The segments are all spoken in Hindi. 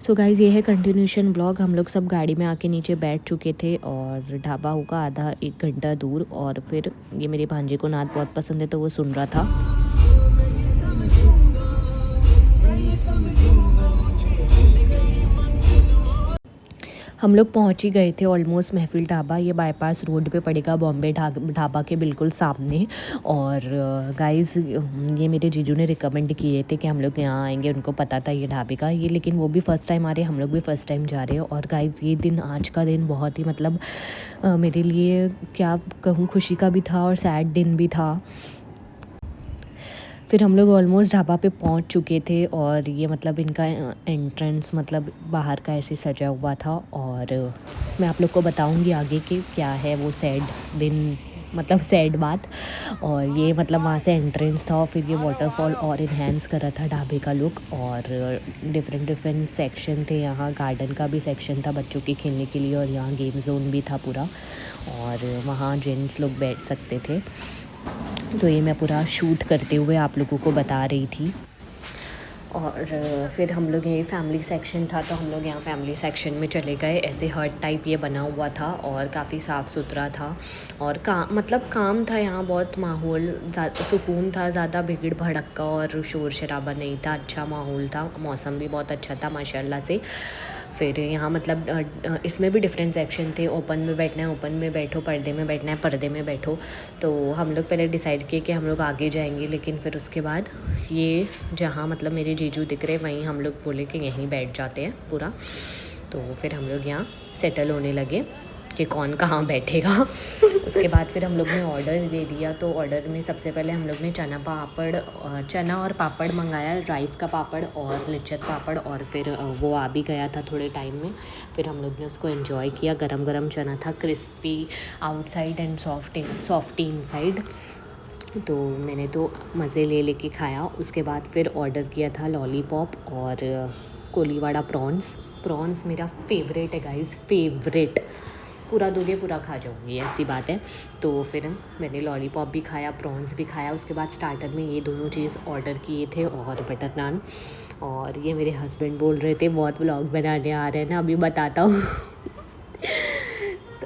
सो गाइज़ ये है कंटिन्यूशन ब्लॉग। हम लोग सब गाड़ी में आके नीचे बैठ चुके थे और ढाबा होगा आधा 1 घंटा दूर। और फिर ये मेरे भांजे को नाच बहुत पसंद है तो वो सुन रहा था। हम लोग पहुंच ही गए थे ऑलमोस्ट महफिल ढाबा। ये बाईपास रोड पे पड़ेगा बॉम्बे ढाबा के बिल्कुल सामने। और गाइस ये मेरे जीजू ने रिकमेंड किए थे कि हम लोग यहाँ आएंगे, उनको पता था ये ढाबे का ये, लेकिन वो भी फ़र्स्ट टाइम आ रहे हैं, हम लोग भी फ़र्स्ट टाइम जा रहे हैं। और गाइस ये दिन, आज का दिन बहुत ही मतलब मेरे लिए क्या कहूँ, खुशी का भी था और सैड दिन भी था। फिर हम लोग ऑलमोस्ट ढाबा पे पहुंच चुके थे और ये मतलब इनका एंट्रेंस मतलब बाहर का ऐसे सजा हुआ था। और मैं आप लोग को बताऊंगी आगे कि क्या है वो सैड दिन, मतलब सैड बात। और ये मतलब वहाँ से एंट्रेंस था और फिर ये वाटरफॉल और इन्हेंस कर रहा था ढाबे का लुक। और डिफरेंट सेक्शन थे यहाँ, गार्डन का भी सेक्शन था बच्चों के खेलने के लिए, और यहाँ गेम जोन भी था पूरा, और वहाँ जेंट्स लोग बैठ सकते थे। तो ये मैं पूरा शूट करते हुए आप लोगों को बता रही थी। और फिर हम लोग ये फैमिली सेक्शन था तो हम लोग यहाँ फैमिली सेक्शन में चले गए। ऐसे हर्ट टाइप ये बना हुआ था और काफ़ी साफ़ सुथरा था और मतलब काम था यहाँ, बहुत माहौल सुकून था, ज़्यादा भीड़ भड़क्का और शोर शराबा नहीं था, अच्छा माहौल था, मौसम भी बहुत अच्छा था माशाल्लाह से। फिर यहाँ मतलब इसमें भी डिफरेंट सेक्शन थे, ओपन में बैठना है ओपन में बैठो, पर्दे में बैठना है पर्दे में बैठो। तो हम लोग पहले डिसाइड किए कि हम लोग आगे जाएंगे, लेकिन फिर उसके बाद ये जहाँ मतलब मेरे जीजू दिख रहे वहीं हम लोग बोले कि यहीं बैठ जाते हैं पूरा। तो फिर हम लोग यहाँ सेटल होने लगे कि कौन कहाँ बैठेगा। उसके बाद फिर हम लोग ने ऑर्डर दे दिया। तो ऑर्डर में सबसे पहले हम लोग ने चना और पापड़ मंगाया, राइस का पापड़ और लिज्जत पापड़। और फिर वो आ भी गया था थोड़े टाइम में। फिर हम लोग ने उसको एंजॉय किया। गरम गरम चना था, crispy outside and softy inside. तो मैंने तो मज़े ले लेके खाया। उसके बाद फिर ऑर्डर किया था लॉलीपॉप और कोलीवाड़ा प्रॉन्स मेरा फेवरेट है गाइस, फेवरेट। पूरा दोगे पूरा खा जाऊँगी, ऐसी बात है। तो फिर मैंने लॉलीपॉप भी खाया, प्रॉन्स भी खाया। उसके बाद स्टार्टर में ये दोनों चीज़ ऑर्डर किए थे और बटर नान। और ये मेरे हस्बैंड बोल रहे थे बहुत व्लॉग बनाने आ रहे हैं ना, अभी बताता हूँ।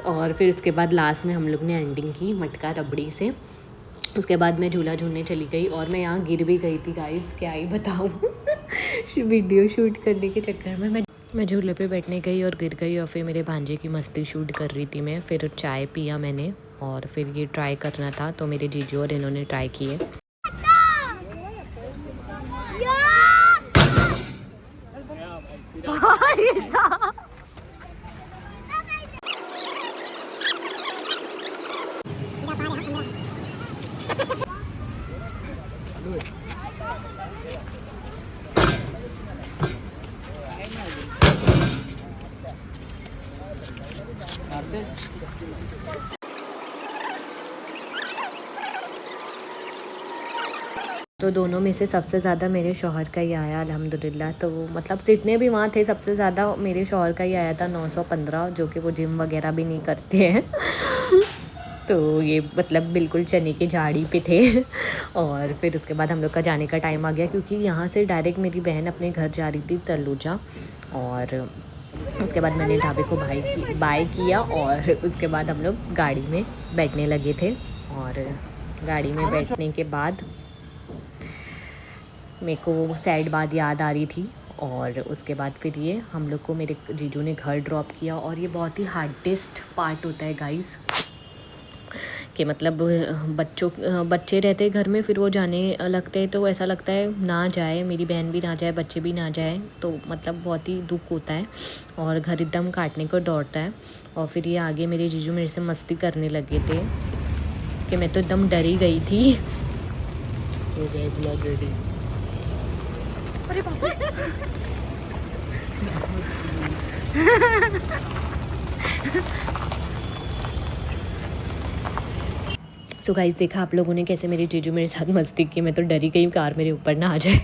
और फिर उसके बाद लास्ट में हम लोग ने एंडिंग की मटका रबड़ी से। उसके बाद मैं झूला झूलने चली गई और मैं यहाँ गिर भी गई थी गाइस, क्या ही बताऊँ। वीडियो शूट करने के चक्कर में मैं झूले पे बैठने गई और गिर गई। और फिर मेरे भांजे की मस्ती शूट कर रही थी मैं। फिर चाय पिया मैंने और फिर ये ट्राई करना था तो मेरे जीजू और इन्होंने ट्राई किए। तो दोनों में से सबसे ज़्यादा मेरे शौहर का ही आया अल्हम्दुलिल्लाह। तो मतलब जितने भी वहाँ थे सबसे ज़्यादा मेरे शौहर का ही आया था 915, जो कि वो जिम वगैरह भी नहीं करते हैं। तो ये मतलब बिल्कुल चने की झाड़ी पे थे। और फिर उसके बाद हम लोग का जाने का टाइम आ गया, क्योंकि यहाँ से डायरेक्ट मेरी बहन अपने घर जा रही थी तलूजा। और उसके बाद मैंने ढाबे को बाय किया और उसके बाद हम लोग गाड़ी में बैठने लगे थे। और गाड़ी में बैठने के बाद मेरे को वो सैड बात याद आ रही थी। और उसके बाद फिर ये हम लोग को मेरे जीजू ने घर ड्रॉप किया। और ये बहुत ही हार्डेस्ट पार्ट होता है गाइस, कि मतलब बच्चे रहते घर में, फिर वो जाने लगते हैं तो ऐसा लगता है ना जाए, मेरी बहन भी ना जाए, बच्चे भी ना जाए, तो मतलब बहुत ही दुख होता है और घर एकदम काटने को दौड़ता है। और फिर ये आगे मेरे जीजू मेरे से मस्ती करने लगे थे कि मैं तो एकदम डरी गई थी। अरे सो गाइस देखा आप लोगों ने कैसे मेरे जीजू मेरे साथ मस्ती की, मैं तो डरी गई कार मेरे ऊपर ना आ जाए।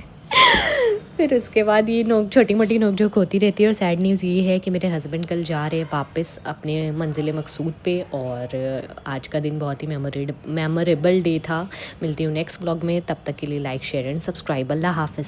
फिर उसके बाद ये छोटी मोटी नोकझोंक होती रहती है। और सैड न्यूज़ ये है कि मेरे हस्बैंड कल जा रहे हैं वापस अपने मंजिल मकसूद पे। और आज का दिन बहुत ही मेमोरेबल डे था। मिलती हूँ नेक्स्ट व्लॉग में, तब तक के लिए लाइक शेयर एंड सब्सक्राइब। अल्लाह हाफ़िज़।